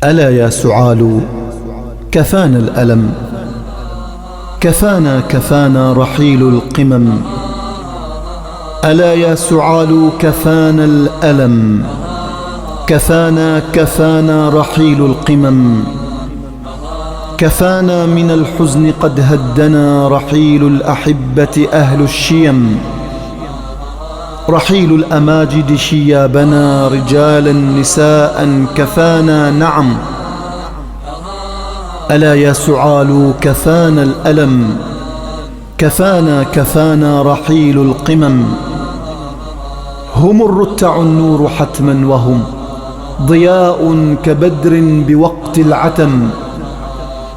ألا يا سعال كفانا الألم، كفانا رحيل القمم. ألا يا سعال كفانا الألم، كفانا رحيل القمم. كفانا من الحزن قد هدنا رحيل الأحبة أهل الشيم، رحيل الأماجد شيابنا رجالا نساء كفانا نعم. ألا يا سعال كفانا الألم، كفانا رحيل القمم. هم الرتع النور حتما وهم ضياء كبدر بوقت العتم.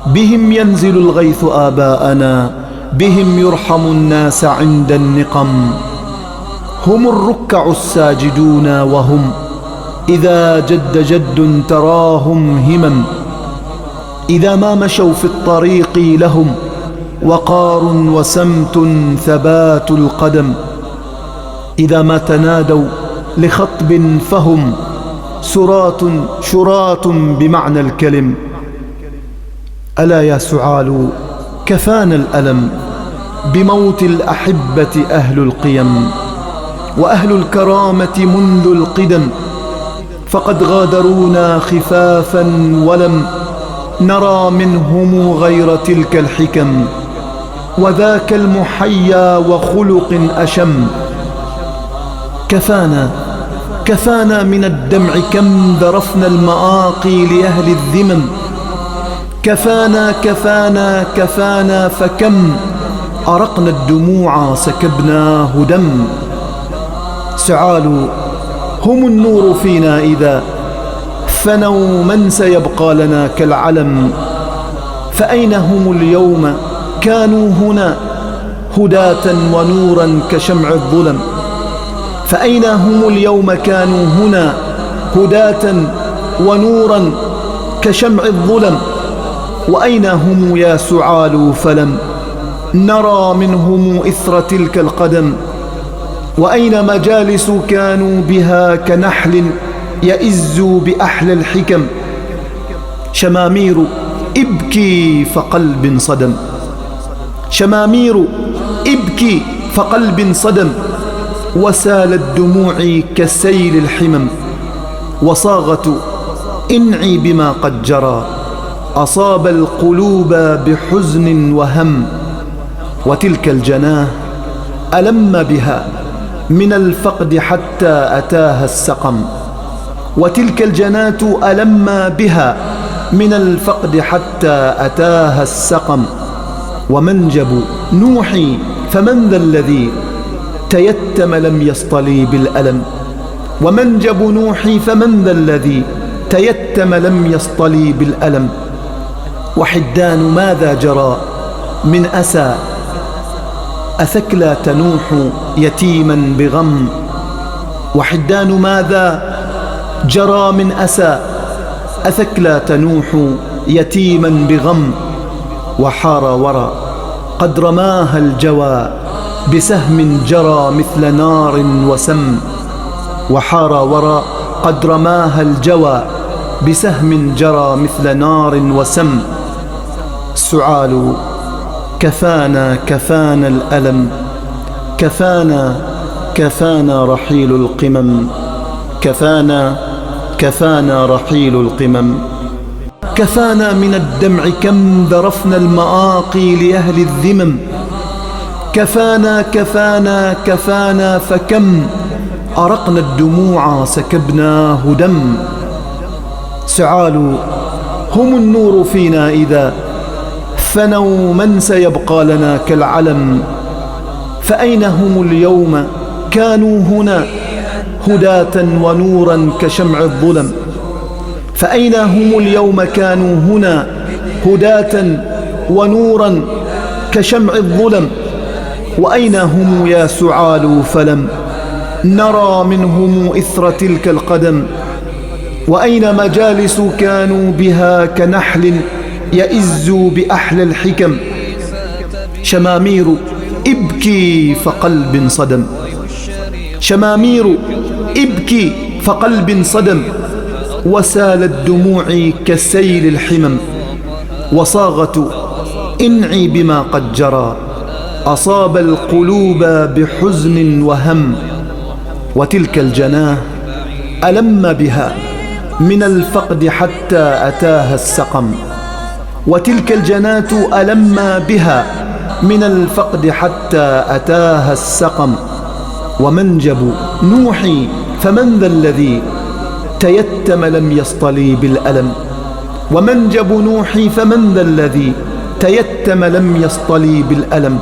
بهم ينزل الغيث آباءنا، بهم يرحم الناس عند النقم. هم الركع الساجدون وهم إذا جد تراهم همم. إذا ما مشوا في الطريق لهم وقار وسمت ثبات القدم. إذا ما تنادوا لخطب فهم شراة بمعنى الكلم. ألا يا سعال كفانا الألم بموت الأحبة أهل القيم، وأهل الكرامة منذ القدم. فقد غادرونا خفافا ولم نرى منهم غير تلك الحكم، وذاك المحيا وخلق أشم. كفانا من الدمع كم ذرفنا المآقي لأهل الذمم. كفانا فكم أرقنا الدموع سكبناه دم. سعال هم النور فينا إذا فنوا، من سيبقى لنا كالعلم. فأين هم اليوم كانوا هنا هداة ونورا كشمع الظلم. فأين هم اليوم كانوا هنا هداة ونورا كشمع الظلم. وأين هم يا سعال فلم نرى منهم إثر تلك القدم. وأين مجالس كانوا بها كنحل يئز بأحلى الحكم. شمامير ابكي فقلب صدم، شمامير ابكي فقلب صدم. وسال الدموع كسيل الحمم، وصاغة انعي بما قد جرى أصاب القلوب بحزن وهم. وتلك الجناه ألم بها من الفقد حتى أتاها السقم. وتلك الجنات ألم بها من الفقد حتى أتاها السقم. ومنجب نوحي فمن ذا الذي تيتم لم يصطلي بالألم. ومنجب نوحي فمن ذا الذي تيتم لم يصطلي بالألم. وحدان ماذا جرى من أسى أثكلى تنوح يتيما بغم. وحدان ماذا جرى من أسى أثكلى تنوح يتيما بغم. وحار ورى قد رماها الجوى بسهم جرى مثل نار وسم. وحار ورى قد رماها الجوى بسهم جرى مثل نار وسم. سعال كفانا الألم، كفانا رحيل القمم. كفانا رحيل القمم. كفانا من الدمع كم ذرفنا المآقي لأهل الذمم. كفانا فكم أرقنا الدموع سكبناه دم. سعال هم النور فينا إذا فنوا، من سيبقى لنا كالعلم. فأين هم اليوم كانوا هنا هداة ونورا كشمع الظلم. فأين هم اليوم كانوا هنا هداة ونورا كشمع الظلم. وأين هم يا سعال فلم نرى منهم إثر تلك القدم. وأين مجالس كانوا بها كنحل يئز بأحلى الحكم. شمامير ابكي فقلب صدم، شمامير ابكي فقلب صدم. وسالت دموعي كسيل الحمم، وصاغة إنعي بما قد جرى أصاب القلوب بحزن وهم. وتلك الجناه ألم بها من الفقد حتى أتاها السقم، وتلك الجنات ألم بها من الفقد حتى أتاها السقم. ومنجب نوحي فمن ذا الذي تيتم لم يصطلي بالألم، ومنجب نوحي فمن ذا الذي تيتم لم يصطلي بالألم.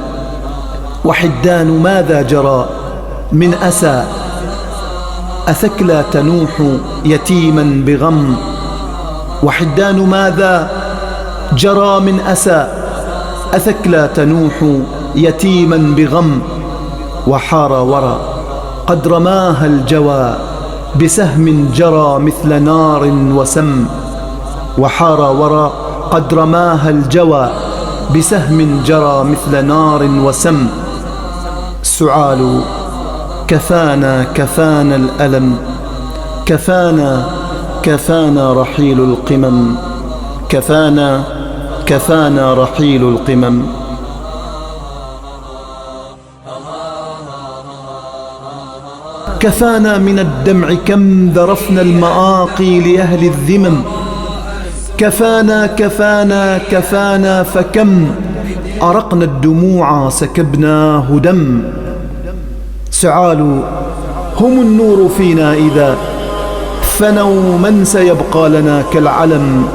وحدان ماذا جرى من أسى أثكلى تنوح يتيما بغم، وحدان ماذا جرى من أسى أثكلى تنوح يتيما بغم. وحار ورى قد رماها الجوى بسهم جرى مثل نار وسم، وحار ورى قد رماها الجوى بسهم جرى مثل نار وسم. سعال كفانا كفانا الألم، كفانا كفانا رحيل القمم، كفانا كفانا رحيل القمم. كفانا من الدمع كم ذرفنا المآقي لأهل الذمم، كفانا كفانا كفانا فكم أرقنا الدموع سكبناه دم. سعال هم النور فينا إذا فنوا، من سيبقى لنا كالعلم.